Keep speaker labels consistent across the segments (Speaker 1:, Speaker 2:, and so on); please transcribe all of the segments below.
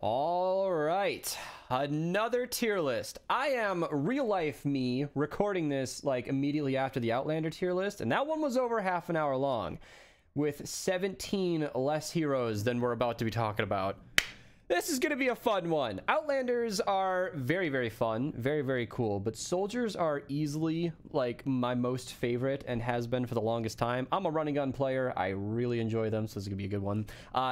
Speaker 1: All right, another tier list. I am real life me recording this like immediately after the Outlander tier list, and that one was over half an hour long with 17 less heroes than we're about to be talking about. This is going to be a fun one. Outlanders are very, very fun, very, very cool, but soldiers are easily like my most favorite and has been for the longest time. I'm a running gun player. I really enjoy them, so this is going to be a good one.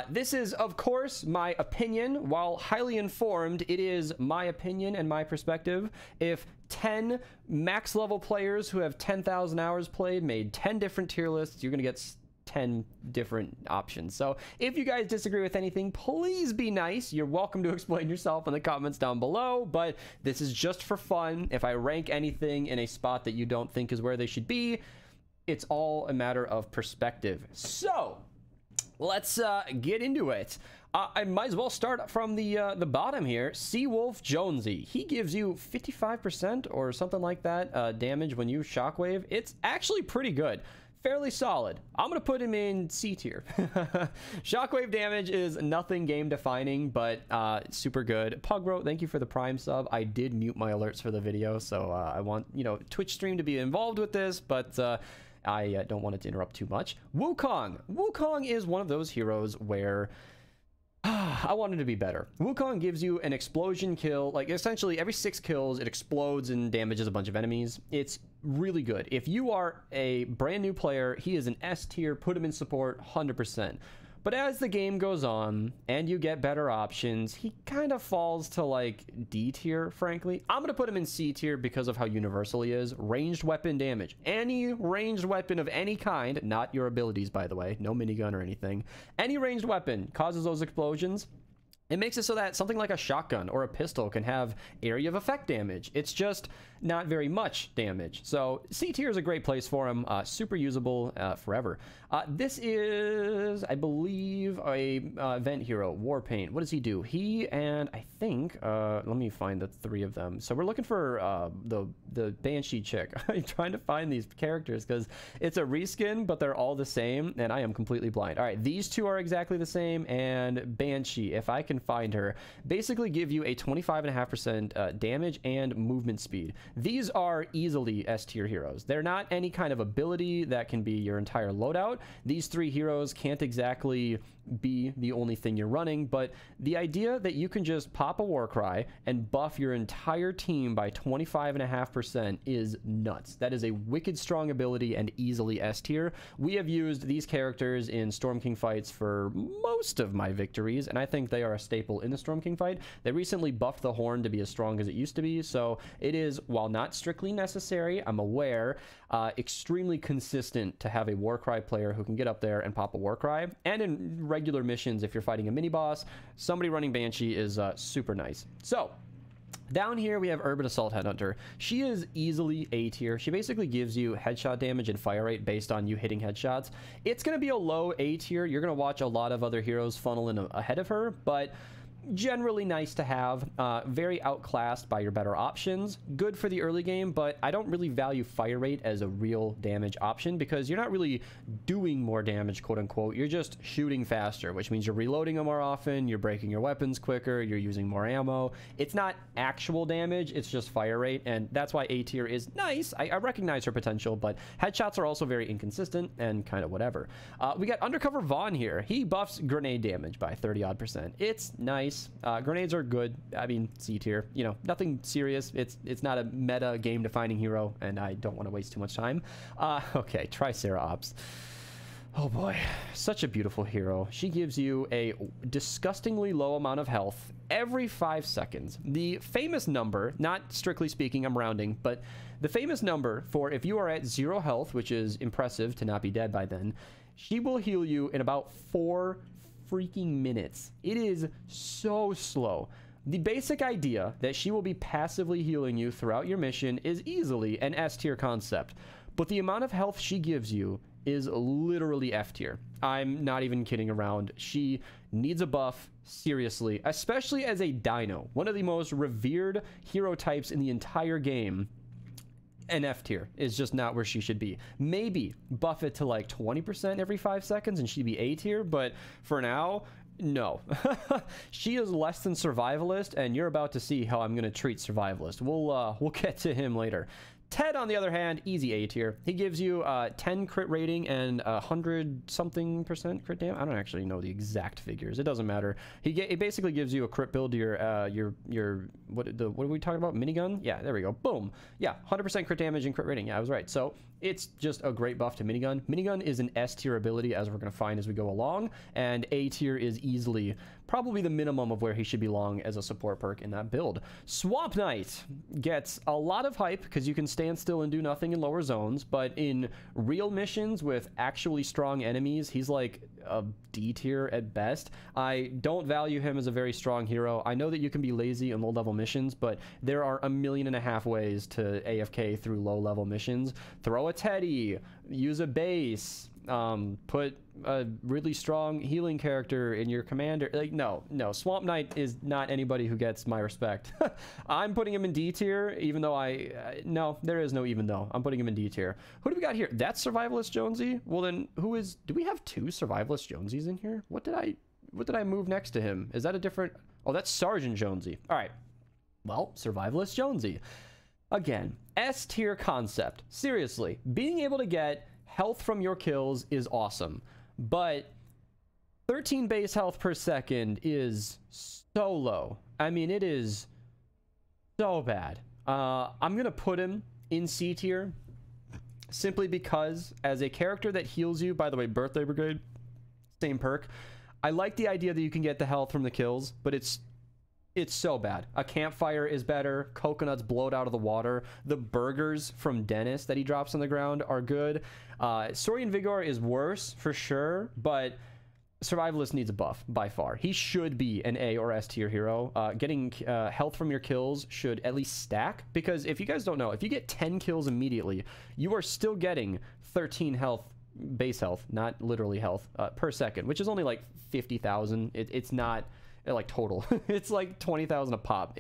Speaker 1: This is, of course, my opinion. While highly informed, it is my opinion and my perspective. If 10 max level players who have 10,000 hours played made 10 different tier lists, you're going to get 10 different options. So if you guys disagree with anything, please be nice. You're welcome to explain yourself in the comments down below, but this is just for fun. If I rank anything in a spot that you don't think is where they should be, it's all a matter of perspective. So let's get into it. I might as well start from the bottom here. Seawolf Jonesy. He gives you 55% or something like that damage when you shockwave. It's actually pretty good. Fairly solid. I'm going to put him in C tier. Shockwave damage is nothing game defining, but super good. Pugro, thank you for the Prime sub. I did mute my alerts for the video, so I want, Twitch stream to be involved with this, but I don't want it to interrupt too much. Wukong. Wukong is one of those heroes where I wanted to be better. Wukong gives you an explosion kill. Like, essentially, every 6 kills, it explodes and damages a bunch of enemies. It's really good. If you are a brand new player, he is an S tier. Put him in support, 100%. But as the game goes on and you get better options, he kind of falls to like D tier, frankly. I'm going to put him in C tier because of how universal he is. Ranged weapon damage. Any ranged weapon of any kind, not your abilities, by the way, no minigun or anything. Any ranged weapon causes those explosions. It makes it so that something like a shotgun or a pistol can have area of effect damage. It's just not very much damage. So C tier is a great place for him. Super usable forever. This is, I believe, a event hero, Warpaint. What does he do? He and I think, let me find the 3 of them. So we're looking for the Banshee chick. I'm trying to find these characters because it's a reskin, but they're all the same, and I am completely blind. All right, these 2 are exactly the same, and Banshee, if I can find her, basically give you a 25.5% damage and movement speed. These are easily S tier heroes. They're not any kind of ability that can be your entire loadout. These 3 heroes can't exactly be the only thing you're running, but the idea that you can just pop a Warcry and buff your entire team by 25.5% is nuts. That is a wicked strong ability and easily S tier. We have used these characters in Storm King fights for most of my victories, and I think they are a staple in the Storm King fight. They recently buffed the Horn to be as strong as it used to be, so it is, while not strictly necessary, I'm aware, extremely consistent to have a Warcry player who can get up there and pop a Warcry. And in regular missions, if you're fighting a mini boss, somebody running Banshee is super nice. So down here we have Urban Assault Headhunter. She is easily A tier. She basically gives you headshot damage and fire rate based on you hitting headshots. It's going to be a low A tier. You're going to watch a lot of other heroes funnel in ahead of her, but generally nice to have. Very outclassed by your better options. Good for the early game, but I don't really value fire rate as a real damage option because you're not really doing more damage, quote unquote. You're just shooting faster, which means you're reloading them more often, you're breaking your weapons quicker, you're using more ammo. It's not actual damage, it's just fire rate, and that's why A tier is nice. I recognize her potential, but headshots are also very inconsistent and kind of whatever. We got Undercover Vaughn here. He buffs grenade damage by 30-odd%. It's nice. Grenades are good. I mean, C tier, nothing serious. It's not a meta game defining hero, and I don't want to waste too much time. Okay, Triceratops. Oh boy, such a beautiful hero. She gives you a disgustingly low amount of health every 5 seconds. The famous number, not strictly speaking, I'm rounding, but the famous number for if you are at 0 health, which is impressive to not be dead by then, she will heal you in about 4 freaking minutes. It is so slow. The basic idea that she will be passively healing you throughout your mission is easily an S tier concept, but the amount of health she gives you is literally F tier. I'm not even kidding around. She needs a buff, seriously, especially as a dino, one of the most revered hero types in the entire game. An F tier is just not where she should be. Maybe buff it to like 20% every 5 seconds and she'd be A tier, but for now, No. She is less than survivalist, and you're about to see how I'm going to treat survivalist. We'll get to him later. Ted, on the other hand, easy A tier. He gives you 10 crit rating and 100-something% crit damage. I don't actually know the exact figures. It doesn't matter. He basically gives you a crit build to your what are we talking about? Minigun? Yeah, there we go. Boom. Yeah, 100% crit damage and crit rating. Yeah, I was right. So it's just a great buff to minigun. Minigun is an S tier ability, as we're going to find as we go along, and A tier is easily probably the minimum of where he should belong as a support perk in that build. Swamp Knight gets a lot of hype because you can stand still and do nothing in lower zones, but in real missions with actually strong enemies, he's like a D tier at best. I don't value him as a very strong hero. I know that you can be lazy in low-level missions, but there are 1.5 million ways to AFK through low-level missions. Throw a Teddy, use a base, put a really strong healing character in your commander. Like, no, Swamp Knight is not anybody who gets my respect. I'm putting him in D tier, even though no, there is no even though. I'm putting him in D tier. Who do we got here? That's Survivalist Jonesy? Well then, do we have 2 Survivalist Jonesies in here? What did I move next to him? Is that a different, oh, that's Sergeant Jonesy. All right, well, Survivalist Jonesy. Again, S tier concept. Seriously, being able to get health from your kills is awesome, but 13 base health per second is so low. I mean, it is so bad. I'm gonna put him in C tier simply because as a character that heals you, by the way, Birthday Brigade, same perk, I like the idea that you can get the health from the kills, but it's so bad. A campfire is better. Coconuts blowed out of the water. The burgers from Dennis that he drops on the ground are good. Saurian Vigor is worse for sure, but Survivalist needs a buff by far. He should be an A or S tier hero. Getting health from your kills should at least stack, because if you guys don't know, if you get 10 kills immediately, you are still getting 13 health, base health, not literally health, per second, which is only like 50,000. It's not like total. It's like 20,000 a pop.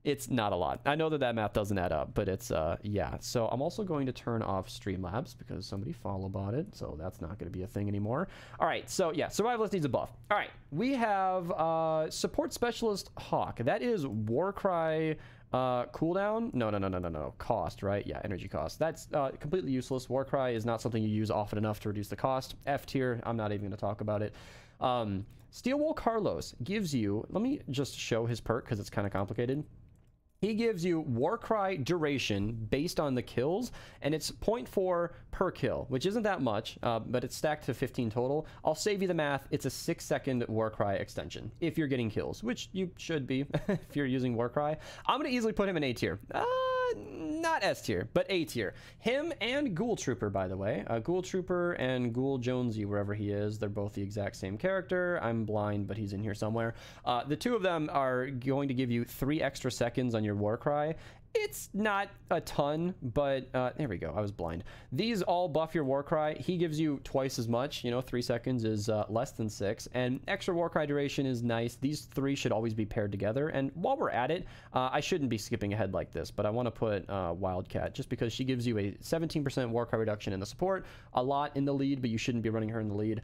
Speaker 1: It's not a lot. I know that math doesn't add up, but it's yeah. So I'm also going to turn off Streamlabs because somebody follow-bought it, so that's not going to be a thing anymore. All right, so yeah, Survivalist needs a buff. All right, we have Support Specialist Hawk. That is Warcry cooldown. No, cost, right? Yeah, energy cost. That's completely useless. Warcry is not something you use often enough to reduce the cost. F tier, I'm not even going to talk about it. Steelwool Carlos gives you, let me just show his perk because it's kind of complicated. He gives you Warcry duration based on the kills, and it's 0.4 per kill, which isn't that much, but it's stacked to 15 total. I'll save you the math. It's a 6-second Warcry extension if you're getting kills, which you should be if you're using Warcry. I'm going to easily put him in A tier. Not S tier, but A tier. Him and Ghoul Trooper, by the way. Ghoul Trooper and Ghoul Jonesy, wherever he is, they're both the exact same character. I'm blind, but he's in here somewhere. The two of them are going to give you 3 extra seconds on your Warcry. It's not a ton, but there we go. I was blind. These all buff your Warcry. He gives you twice as much. 3 seconds is less than 6, and extra Warcry duration is nice. These 3 should always be paired together. And while we're at it, I shouldn't be skipping ahead like this, but I want to put Wildcat just because she gives you a 17% Warcry reduction in the support, a lot in the lead, but you shouldn't be running her in the lead.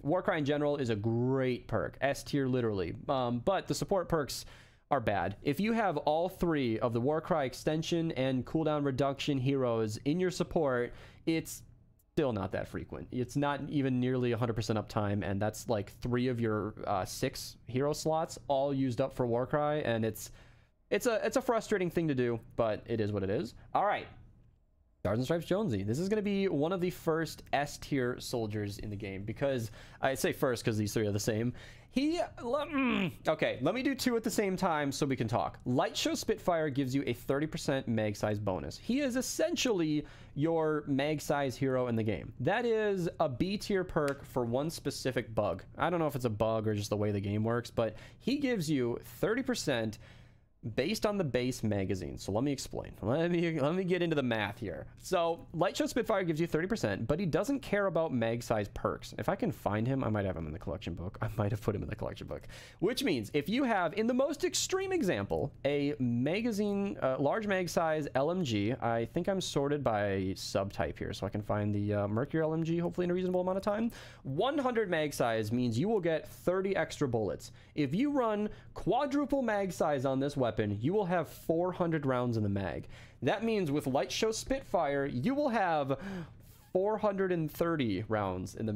Speaker 1: Warcry in general is a great perk, S tier literally, but the support perks are bad. If you have all 3 of the Warcry extension and cooldown reduction heroes in your support, it's still not that frequent. It's not even nearly 100% uptime, and that's like 3 of your 6 hero slots all used up for Warcry, and it's a frustrating thing to do, but it is what it is. All right, Stars and Stripes Jonesy. This is going to be one of the first S tier soldiers in the game, because I say first because these 3 are the same. Okay, let me do 2 at the same time so we can talk. Lightshow Spitfire gives you a 30% mag size bonus. He is essentially your mag size hero in the game. That is a B tier perk for one specific bug. I don't know if it's a bug or just the way the game works, but he gives you 30% based on the base magazine. So let me explain. Let me get into the math here. So Lightshow Spitfire gives you 30%, but he doesn't care about mag size perks. If I can find him, I might have him in the collection book. I might have put him in the collection book, which means if you have, in the most extreme example, a magazine, large mag size LMG, I think I'm sorted by subtype here, so I can find the Mercury LMG hopefully in a reasonable amount of time. 100 mag size means you will get 30 extra bullets. If you run quadruple mag size on this weapon, you will have 400 rounds in the mag. That means with Lightshow Spitfire, you will have 430 rounds in the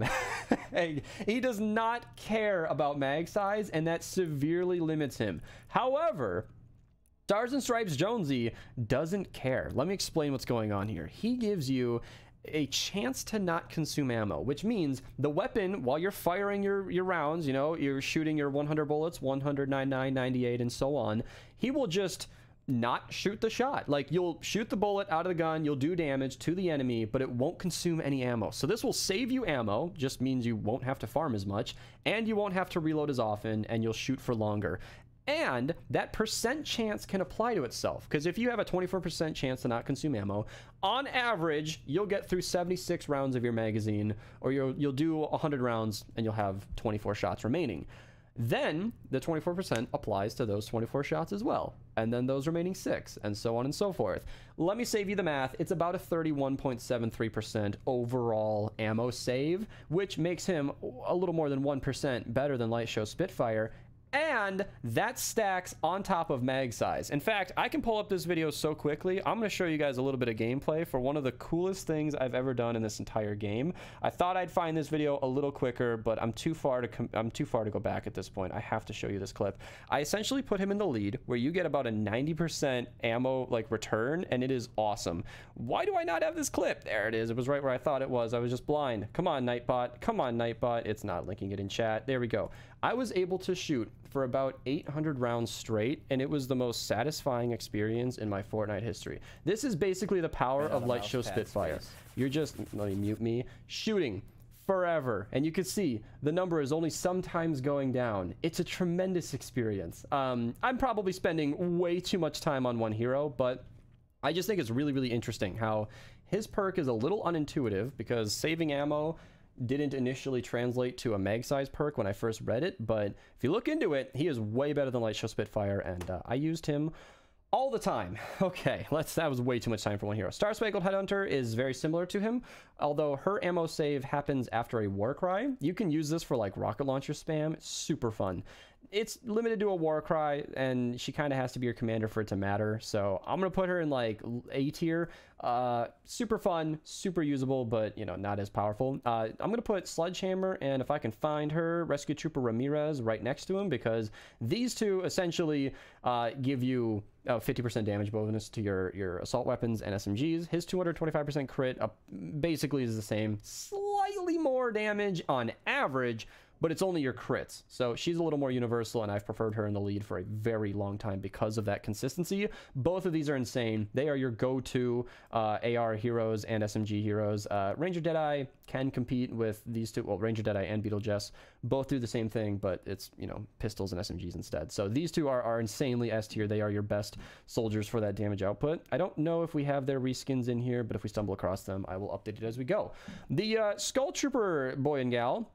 Speaker 1: mag. He does not care about mag size, and that severely limits him. However, Stars and Stripes Jonesy doesn't care. Let me explain what's going on here. He gives you a chance to not consume ammo, which means the weapon, while you're firing your rounds, you know, you're shooting your 100 bullets, 100, 99, 98, and so on, he will just not shoot the shot. Like, you'll shoot the bullet out of the gun, you'll do damage to the enemy, but it won't consume any ammo. So this will save you ammo, just means you won't have to farm as much, and you won't have to reload as often, and you'll shoot for longer. And that percent chance can apply to itself, because if you have a 24% chance to not consume ammo, on average, you'll get through 76 rounds of your magazine, or you'll do 100 rounds and you'll have 24 shots remaining. Then the 24% applies to those 24 shots as well, and then those remaining 6, and so on and so forth. Let me save you the math. It's about a 31.73% overall ammo save, which makes him a little more than 1% better than Lightshow Spitfire. And that stacks on top of mag size. In fact, I can pull up this video so quickly. I'm going to show you guys a little bit of gameplay for one of the coolest things I've ever done in this entire game. I thought I'd find this video a little quicker, but I'm too far to go back at this point. I have to show you this clip. I essentially put him in the lead, where you get about a 90% ammo like return, and it is awesome. Why do I not have this clip? There it is. It was right where I thought it was. I was just blind. Come on, Nightbot. Come on, Nightbot. It's not linking it in chat. There we go. I was able to shoot for about 800 rounds straight, and it was the most satisfying experience in my Fortnite history. This is basically the power of Lightshow Spitfire. You're just, let me mute me, shooting forever, and you can see the number is only sometimes going down. It's a tremendous experience. I'm probably spending way too much time on one hero, but I just think it's really, really interesting how his perk is a little unintuitive, because saving ammo didn't initially translate to a mag size perk when I first read it, but if you look into it, he is way better than Lightshow Spitfire, and I used him all the time. Okay, that was way too much time for one hero. Star Spangled Headhunter is very similar to him, although her ammo save happens after a Warcry. You can use this for like rocket launcher spam. It's super fun. It's limited to a Warcry, and she kind of has to be your commander for it to matter, so I'm gonna put her in like A tier. Super fun, super usable, but you know, not as powerful. I'm gonna put Sledgehammer, and if I can find her, Rescue Trooper Ramirez right next to him, because these two essentially give you 50% damage bonus to your assault weapons and SMGs. His 225% crit basically is the same, slightly more damage on average, but it's only your crits. So she's a little more universal, and I've preferred her in the lead for a very long time because of that consistency. Both of these are insane. They are your go-to AR heroes and SMG heroes. Ranger Deadeye can compete with these two. Well, Ranger Deadeye and Beetle Jess both do the same thing, but it's, you know, pistols and SMGs instead. So these two are insanely S tier. They are your best soldiers for that damage output. I don't know if we have their reskins in here, but if we stumble across them, I will update it as we go. The Skull Trooper boy and gal,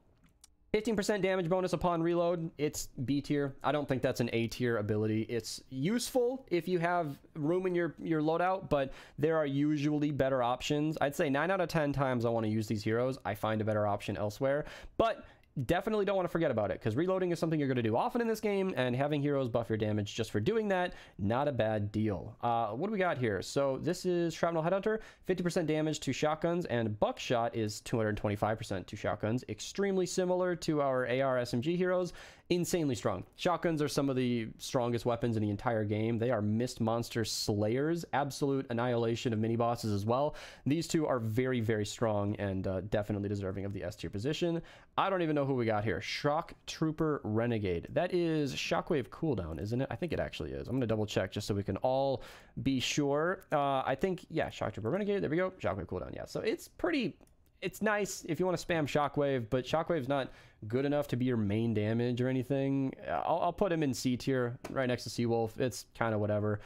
Speaker 1: 15% damage bonus upon reload. It's B tier. I don't think that's an A tier ability. It's useful if you have room in your loadout, but there are usually better options. I'd say 9 out of 10 times I want to use these heroes, I find a better option elsewhere, but definitely don't want to forget about it, because reloading is something you're going to do often in this game, and having heroes buff your damage just for doing that, not a bad deal. What do we got here? So this is Shrapnel Headhunter, 50% damage to shotguns, and Buckshot is 225% to shotguns. Extremely similar to our AR SMG heroes. Insanely strong. Shotguns are some of the strongest weapons in the entire game. They are mist monster slayers, absolute annihilation of mini bosses as well. These two are very, very strong, and definitely deserving of the S tier position. I don't even know who we got here. Shock Trooper Renegade. That is Shockwave cooldown, isn't it? I think it actually is. I'm going to double check just so we can all be sure. I think, yeah, Shock Trooper Renegade. There we go. Shockwave cooldown. Yeah, so it's pretty it's nice if you want to spam Shockwave, but Shockwave's not good enough to be your main damage or anything. I'll put him in C tier right next to Seawolf. It's kind of whatever.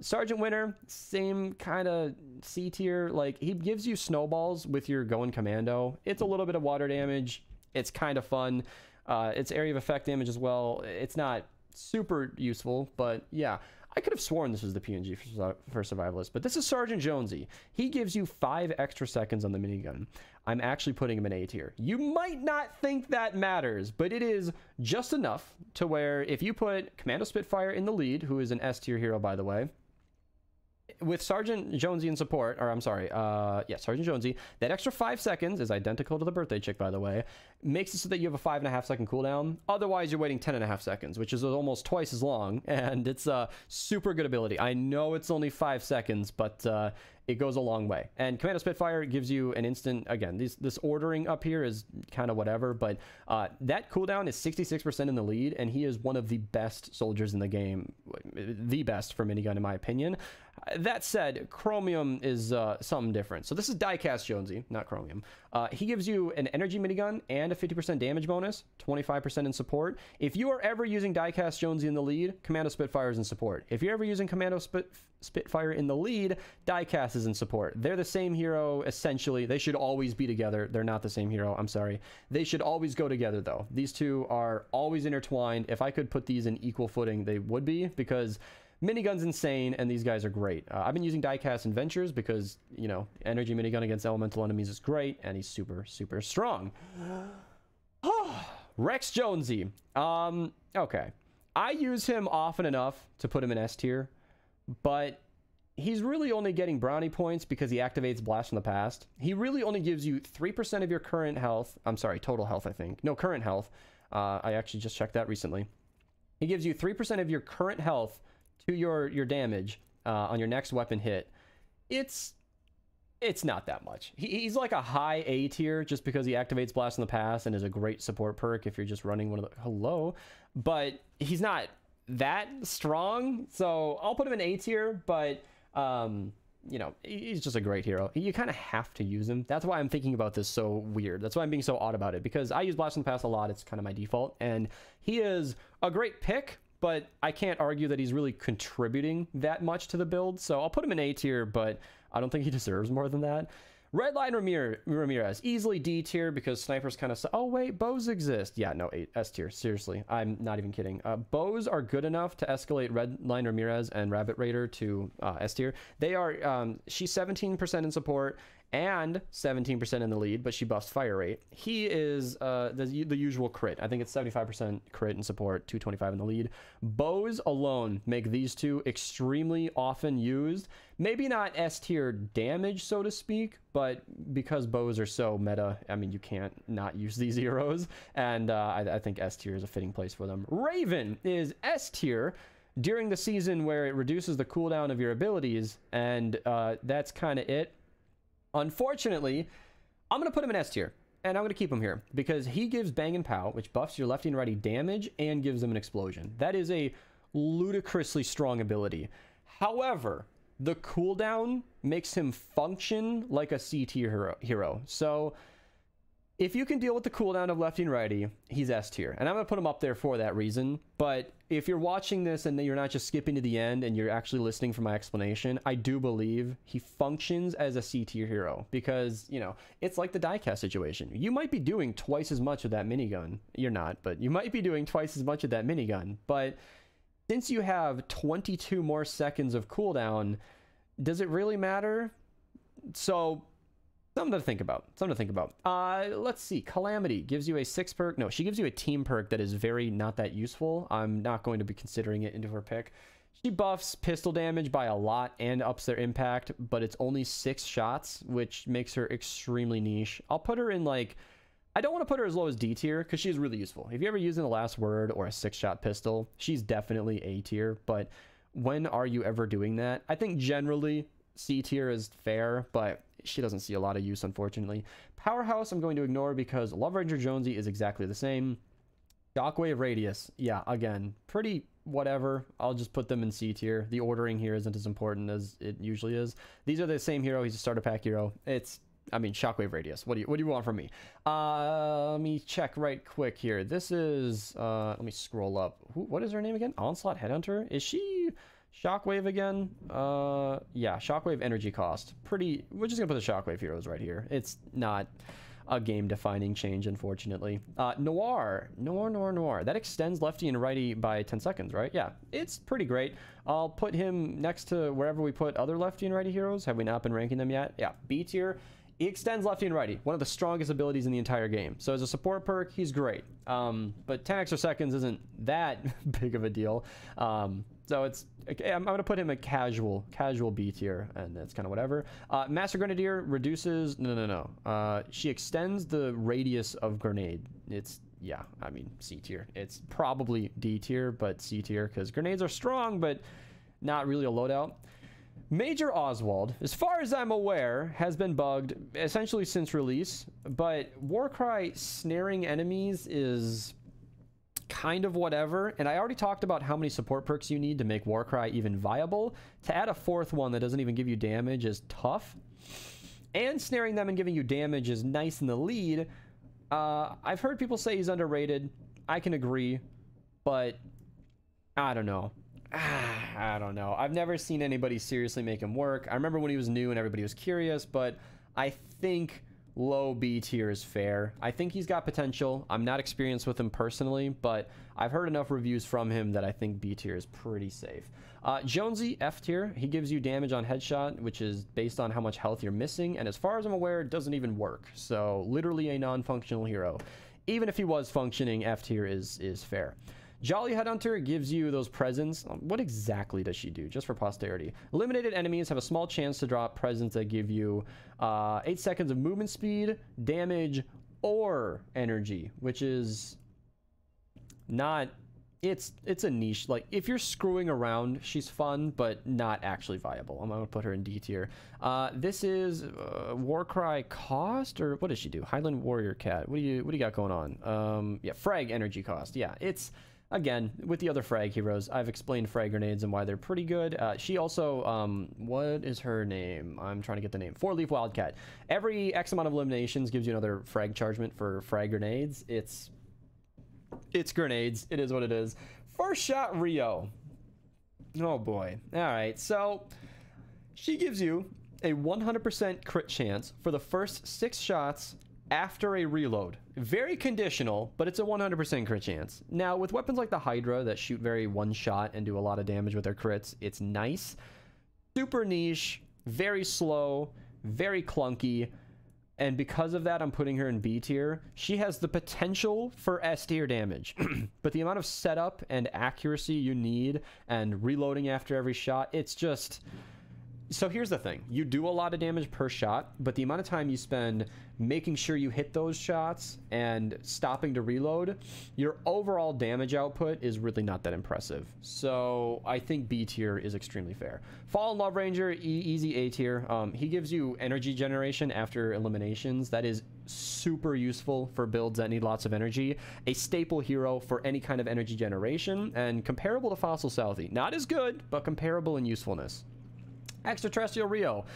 Speaker 1: Sergeant Winter, same kind of C tier. Like, he gives you snowballs with your going commando. It's a little bit of water damage. It's kind of fun. It's area of effect damage as well. It's not super useful, but yeah. I could have sworn this was the PNG for Survivalist, but this is Sergeant Jonesy. He gives you 5 extra seconds on the minigun. I'm actually putting him in A tier. You might not think that matters, but it is just enough to where if you put Commando Spitfire in the lead, who is an S tier hero, by the way, with Sergeant Jonesy in support, or I'm sorry, yeah, Sergeant Jonesy, that extra 5 seconds is identical to the birthday chick, by the way, makes it so that you have a 5.5 second cooldown. Otherwise, you're waiting 10.5 seconds, which is almost twice as long, and it's a super good ability. I know it's only 5 seconds, but it goes a long way. And Commando Spitfire gives you an instant, again, this ordering up here is kind of whatever, but that cooldown is 66% in the lead, and he is one of the best soldiers in the game, the best for minigun in my opinion. That said, Chromium is something different. So this is Diecast Jonesy, not Chromium. He gives you an energy minigun and a 50% damage bonus, 25% in support. If you are ever using Diecast Jonesy in the lead, Commando Spitfire is in support. If you're ever using Commando Spitfire in the lead, Diecast is in support. They're the same hero, essentially. They should always be together. They're not the same hero, I'm sorry. They should always go together, though. These two are always intertwined. If I could put these in equal footing, they would be, because minigun's insane, and these guys are great. I've been using Diecast in Ventures because, you know, energy minigun against elemental enemies is great, and he's super, super strong. Rex Jonesy. Okay. I use him often enough to put him in S tier, but he's really only getting brownie points because he activates Blast from the Past. He really only gives you 3% of your current health. I'm sorry, total health, I think. No, current health. I actually just checked that recently. He gives you 3% of your current health to your damage on your next weapon hit. It's not that much. He's like a high A tier just because he activates Blast in the Past and is a great support perk if you're just running one of the... Hello? But he's not that strong, so I'll put him in A tier, but you know, he's just a great hero. You kind of have to use him. That's why I'm thinking about this so weird. That's why I'm being so odd about it, because I use Blast in the Past a lot. It's kind of my default, and he is a great pick, but I can't argue that he's really contributing that much to the build, so I'll put him in A tier, but I don't think he deserves more than that. Redline Ramirez, easily D tier because snipers kind of... Oh, wait, bows exist. Yeah, no, S tier. Seriously, I'm not even kidding. Bows are good enough to escalate Redline Ramirez and Rabbit Raider to S tier. They are... she's 17% in support and 17% in the lead, but she buffs fire rate. He is the usual crit. I think it's 75% crit in support, 225 in the lead. Bows alone make these two extremely often used. Maybe not S tier damage, so to speak, but because bows are so meta, I mean, you can't not use these heroes, and I think S tier is a fitting place for them. Raven is S tier during the season where it reduces the cooldown of your abilities, and that's kind of it. Unfortunately, I'm going to put him in S tier, and I'm going to keep him here because he gives Bang and Pow, which buffs your lefty and righty damage and gives them an explosion. That is a ludicrously strong ability. However, the cooldown makes him function like a C tier hero. So if you can deal with the cooldown of lefty and righty, he's S tier. And I'm going to put him up there for that reason. But if you're watching this and you're not just skipping to the end and you're actually listening for my explanation, I do believe he functions as a C tier hero because, you know, it's like the diecast situation. You might be doing twice as much with that minigun. You're not, but you might be doing twice as much with that minigun. But since you have 22 more seconds of cooldown, does it really matter? So... something to think about. Let's see. Calamity gives you a 6 perk. No, she gives you a team perk that is very not that useful. I'm not going to be considering it into her pick. She buffs pistol damage by a lot and ups their impact, but it's only 6 shots, which makes her extremely niche. I'll put her in, like... I don't want to put her as low as D tier because she's really useful. If you're ever using the last word or a 6-shot pistol, she's definitely A tier, but when are you ever doing that? I think generally C tier is fair, but she doesn't see a lot of use, unfortunately. Powerhouse I'm going to ignore because Love Ranger Jonesy is exactly the same. Shockwave Radius, yeah, again, pretty whatever. I'll just put them in C tier. The ordering here isn't as important as it usually is. These are the same hero. He's a starter pack hero. It's I mean, Shockwave Radius. What do you want from me? Let me check right quick here. This is, let me scroll up. What is her name again? Onslaught Headhunter? Is she Shockwave again? Yeah, Shockwave energy cost. We're just gonna put the Shockwave heroes right here. It's not a game-defining change, unfortunately. Noir. That extends lefty and righty by 10 seconds, right? Yeah, it's pretty great. I'll put him next to wherever we put other lefty and righty heroes. Have we not been ranking them yet? Yeah, B tier. He extends lefty and righty. One of the strongest abilities in the entire game. So as a support perk, he's great. But 10 extra seconds isn't that big of a deal. So I'm going to put him a casual B tier, and that's kind of whatever. Master Grenadier reduces... No. She extends the radius of grenade. Yeah, I mean, C tier. It's probably D tier, but C tier, because grenades are strong, but not really a loadout. Major Oswald, as far as I'm aware, has been bugged essentially since release, but Warcry snaring enemies is kind of whatever, and I already talked about how many support perks you need to make Warcry even viable. To add a fourth one that doesn't even give you damage is tough, and snaring them and giving you damage is nice in the lead. I've heard people say he's underrated. I can agree, but I don't know. I don't know. I've never seen anybody seriously make him work. I remember when he was new and everybody was curious, but I think low B tier is fair. I think he's got potential. I'm not experienced with him personally, but I've heard enough reviews from him that I think B tier is pretty safe. Jonesy, F tier. He gives you damage on headshot, which is based on how much health you're missing, and as far as I'm aware, it doesn't even work. So literally a non-functional hero. Even if he was functioning, F tier is fair. Jolly Headhunter gives you those presents. What exactly does she do? Just for posterity. Eliminated enemies have a small chance to drop presents that give you 8 seconds of movement speed, damage, or energy, which is not... It's a niche. Like, if you're screwing around, she's fun, but not actually viable. I'm gonna put her in D tier. This is Warcry cost, or what does she do? Highland Warrior Cat. What do you got going on? Yeah, frag energy cost. Yeah, it's... Again, with the other frag heroes, I've explained frag grenades and why they're pretty good. She also, what is her name? I'm trying to get the name. 4-Leaf Wildcat. Every X amount of eliminations gives you another frag chargement for frag grenades. It's grenades. It is what it is. First shot Rio. Oh boy. All right, so she gives you a 100% crit chance for the first 6 shots after a reload. Very conditional, but it's a 100% crit chance. Now, with weapons like the Hydra that shoot very one shot and do a lot of damage with their crits, it's nice. Super niche, very slow, very clunky, and because of that, I'm putting her in B tier. She has the potential for S tier damage, but the amount of setup and accuracy you need and reloading after every shot, it's just... So here's the thing. You do a lot of damage per shot, but the amount of time you spend making sure you hit those shots and stopping to reload, your overall damage output is really not that impressive. So I think B tier is extremely fair. Fallen Love Ranger, easy A tier. He gives you energy generation after eliminations. That is super useful for builds that need lots of energy. A staple hero for any kind of energy generation, and comparable to Fossil Southie. Not as good, but comparable in usefulness. Extraterrestrial Rio,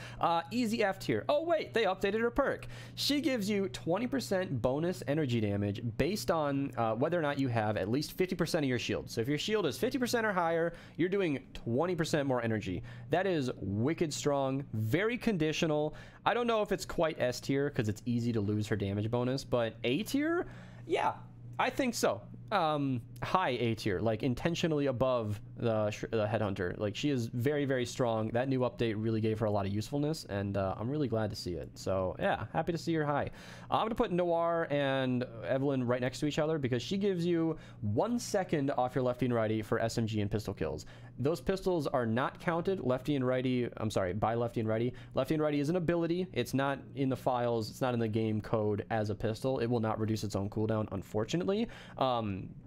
Speaker 1: easy F tier. Oh wait, they updated her perk. She gives you 20% bonus energy damage based on whether or not you have at least 50% of your shield. So if your shield is 50% or higher, you're doing 20% more energy. That is wicked strong, very conditional. I don't know if it's quite S tier because it's easy to lose her damage bonus, but A tier? Yeah, I think so. High A tier, like intentionally above the Headhunter. Like, she is very, very strong. That new update really gave her a lot of usefulness, and I'm really glad to see it. So yeah, happy to see her high. I'm gonna put Noir and Evelyn right next to each other because she gives you 1 second off your lefty and righty for SMG and pistol kills. Those pistols are not counted lefty and righty. I'm sorry, by lefty and righty. Lefty and righty is an ability. It's not in the files. It's not in the game code as a pistol. It will not reduce its own cooldown, unfortunately.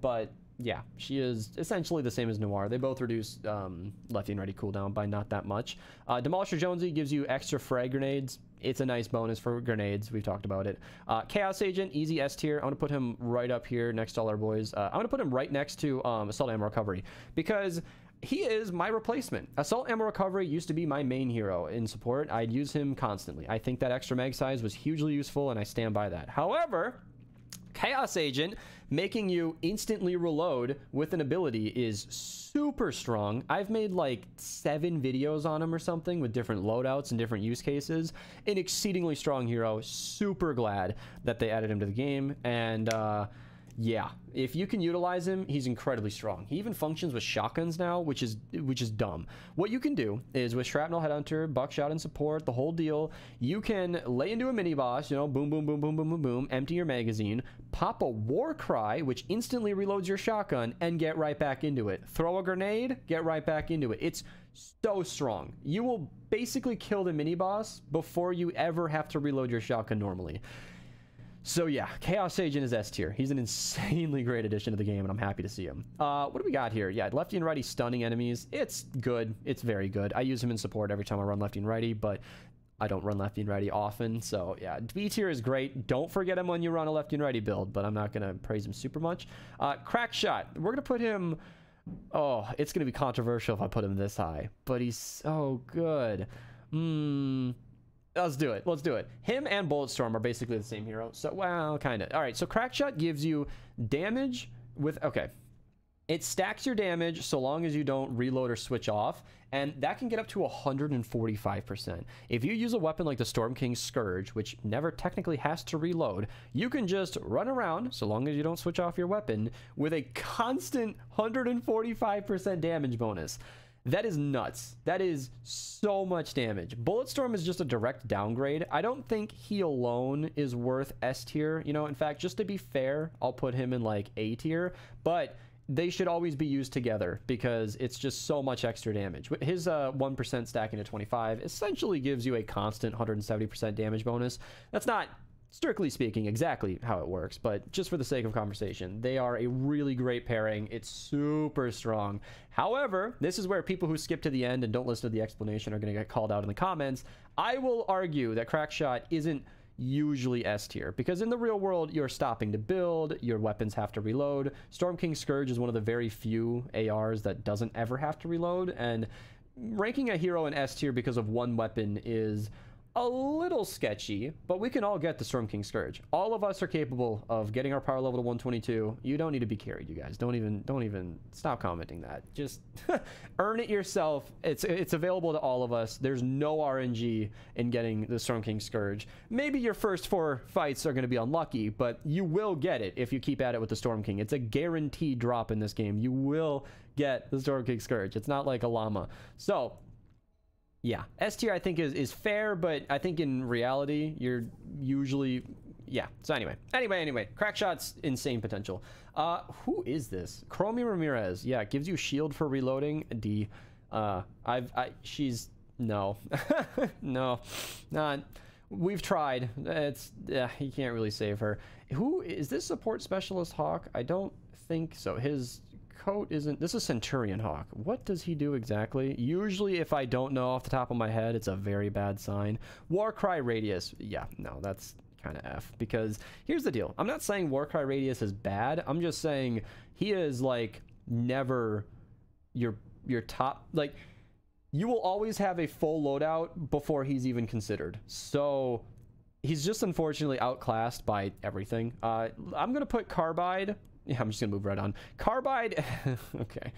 Speaker 1: But yeah, she is essentially the same as Noir. They both reduce lefty and righty cooldown by not that much. Demolisher Jonesy gives you extra frag grenades. it's a nice bonus for grenades. We've talked about it. Chaos Agent, easy S tier. I'm going to put him right up here next to all our boys. I'm going to put him right next to Assault Ammo Recovery because he is my replacement. Assault Ammo Recovery used to be my main hero in support. I'd use him constantly. I think that extra mag size was hugely useful, and I stand by that. However, Chaos Agent, making you instantly reload with an ability, is super strong. I've made like 7 videos on him or something with different loadouts and different use cases. An exceedingly strong hero. Super glad that they added him to the game. And yeah, if you can utilize him, he's incredibly strong. He even functions with shotguns now, which is dumb. What you can do is with Shrapnel, Headhunter, Buckshot, and support, the whole deal, you can lay into a mini boss, you know, boom, boom, boom, boom, boom, boom, boom, empty your magazine, pop a War Cry, which instantly reloads your shotgun, and get right back into it. Throw a grenade, get right back into it. It's so strong. You will basically kill the mini boss before you ever have to reload your shotgun normally. So yeah, Chaos Agent is S tier. He's an insanely great addition to the game, and I'm happy to see him. What do we got here? Yeah, lefty and righty stunning enemies. It's good. It's very good. I use him in support every time I run lefty and righty, but I don't run lefty and righty often. So yeah, B tier is great. Don't forget him when you run a lefty and righty build, but I'm not going to praise him super much. Crack Shot. We're going to put him... Oh, it's going to be controversial if I put him this high, but he's so good. Let's do it. Let's do it. Him and Bulletstorm are basically the same hero. So, well, kind of. All right, so Crackshot gives you damage with... Okay. It stacks your damage so long as you don't reload or switch off, and that can get up to 145%. If you use a weapon like the Storm King Scourge, which never technically has to reload, you can just run around, so long as you don't switch off your weapon, with a constant 145% damage bonus. That is nuts. That is so much damage. Bulletstorm is just a direct downgrade. I don't think he alone is worth S tier. You know, in fact, just to be fair, I'll put him in like A tier, but they should always be used together because it's just so much extra damage. His 1% stacking to 25 essentially gives you a constant 170% damage bonus. That's not, strictly speaking, exactly how it works, but just for the sake of conversation, they are a really great pairing. It's super strong. However, this is where people who skip to the end and don't listen to the explanation are going to get called out in the comments. I will argue that Crackshot isn't usually S tier because in the real world you're stopping to build, your weapons have to reload. Storm King Scourge is one of the very few ARs that doesn't ever have to reload, and ranking a hero in S tier because of one weapon is a little sketchy, but we can all get the Storm King Scourge. All of us are capable of getting our power level to 122. You don't need to be carried, you guys. Don't even stop commenting that. Just earn it yourself. It's available to all of us. There's no RNG in getting the Storm King Scourge. Maybe your first 4 fights are going to be unlucky, but you will get it if you keep at it with the Storm King. It's a guaranteed drop in this game. You will get the Storm King Scourge. It's not like a llama. So yeah, S tier I think is fair, but I think in reality you're usually, yeah. So anyway, Crackshot's insane potential. Who is this? Chromie Ramirez. Yeah, gives you shield for reloading. D. She's no, no, not. We've tried. It's you can't really save her. Who is this support specialist Hawk? I don't think so. His coat isn't... This is Centurion Hawk. What does he do exactly? Usually if I don't know off the top of my head, it's a very bad sign. Warcry Radius. Yeah, no, that's kind of F, because here's the deal. I'm not saying Warcry Radius is bad. I'm just saying he is like never your top... Like, you will always have a full loadout before he's even considered. So he's just unfortunately outclassed by everything. I'm gonna put Carbide... Yeah, I'm just gonna move right on. Carbide, okay.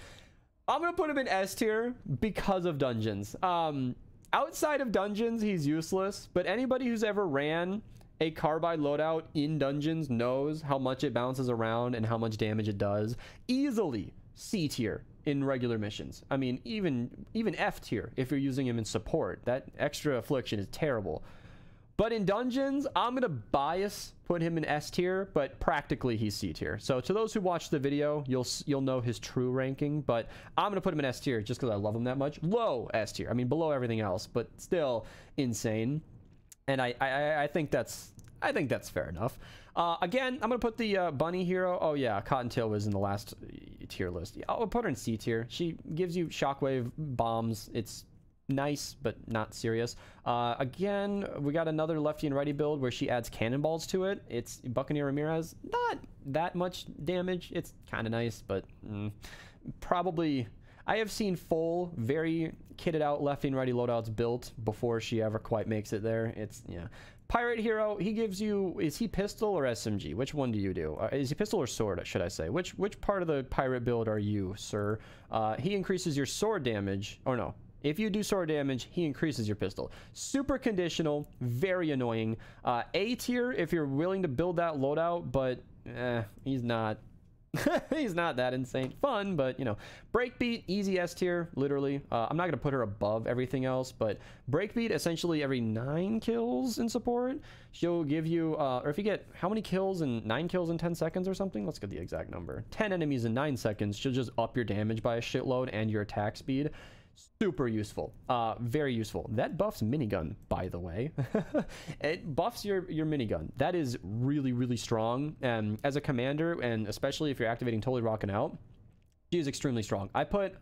Speaker 1: I'm gonna put him in S tier because of dungeons. Outside of dungeons, he's useless, but anybody who's ever ran a Carbide loadout in dungeons knows how much it bounces around and how much damage it does. Easily C tier in regular missions. I mean, even F tier if you're using him in support. That extra affliction is terrible. But in dungeons, I'm gonna put him in S tier, but practically he's C tier. So to those who watch the video, you'll know his true ranking, but I'm gonna put him in S tier just because I love him that much. Low S tier. I mean, below everything else, but still insane. And I think that's fair enough. Again, I'm gonna put the bunny hero. Oh yeah, Cottontail was in the last tier list. Yeah, I'll put her in C tier. She gives you shockwave bombs. It's nice, but not serious. Again, we got another lefty and righty build where she adds cannonballs to it. It's Buccaneer Ramirez. Not that much damage. It's kind of nice, but probably... I have seen full, very kitted out lefty and righty loadouts built before she ever quite makes it there. It's, yeah. Pirate Hero, he gives you... Is he pistol or SMG? Which one do you do? Is he pistol or sword, should I say? Which part of the pirate build are you, sir? He increases your sword damage. Or no. If you do sword damage, he increases your pistol. Super conditional, very annoying. A tier if you're willing to build that loadout, but he's not. He's not that insane. Fun, but you know. Breakbeat, easy S tier, literally. I'm not going to put her above everything else, but Breakbeat, essentially every 9 kills in support, she'll give you, or if you get, how many kills in 9 kills in 10 seconds or something? Let's get the exact number. 10 enemies in 9 seconds, she'll just up your damage by a shitload and your attack speed. Super useful. Very useful. That buffs minigun, by the way. It buffs your minigun. That is really, really strong. And as a commander, and especially if you're activating Totally Rockin' Out, she is extremely strong. I put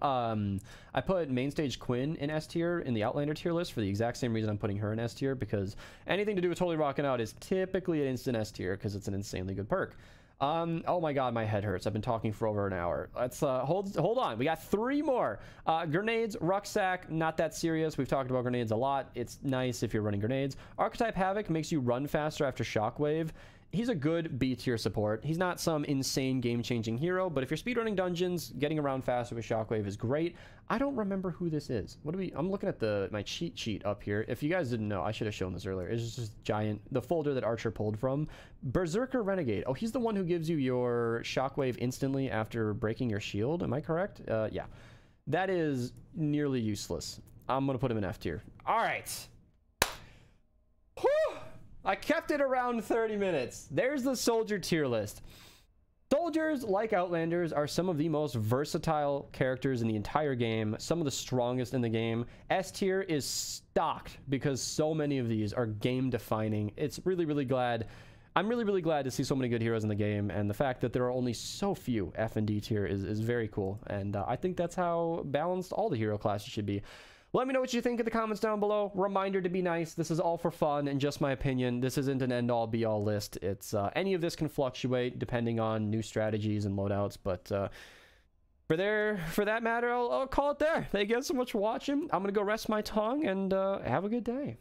Speaker 1: Mainstage Quinn in S tier in the Outlander tier list for the exact same reason I'm putting her in S tier, because anything to do with Totally Rockin' Out is typically an instant S tier because it's an insanely good perk. Oh my god, my head hurts. I've been talking for over an hour. Let's hold on. We got 3 more. Grenades, Rucksack, not that serious. We've talked about grenades a lot. It's nice if you're running grenades. Archetype Havoc makes you run faster after Shockwave. He's a good B tier support. He's not some insane game-changing hero, but if you're speedrunning dungeons, getting around faster with Shockwave is great. I don't remember who this is. What do we... I'm looking at my cheat sheet up here. If you guys didn't know, I should have shown this earlier. It's just giant... The folder that Archer pulled from. Berserker Renegade. Oh, he's the one who gives you your Shockwave instantly after breaking your shield. Am I correct? Yeah. That is nearly useless. I'm going to put him in F tier. All right. Whew! I kept it around 30 minutes. There's the soldier tier list. Soldiers, like Outlanders, are some of the most versatile characters in the entire game, some of the strongest in the game. S tier is stocked because so many of these are game defining. It's really, really glad. I'm really, really glad to see so many good heroes in the game, and the fact that there are only so few F and D tier is very cool, and I think that's how balanced all the hero classes should be. Let me know what you think in the comments down below. Reminder to be nice. This is all for fun and just my opinion. This isn't an end-all be-all list. It's any of this can fluctuate depending on new strategies and loadouts, but for that matter, I'll call it there. Thank you guys so much for watching. I'm gonna go rest my tongue and have a good day.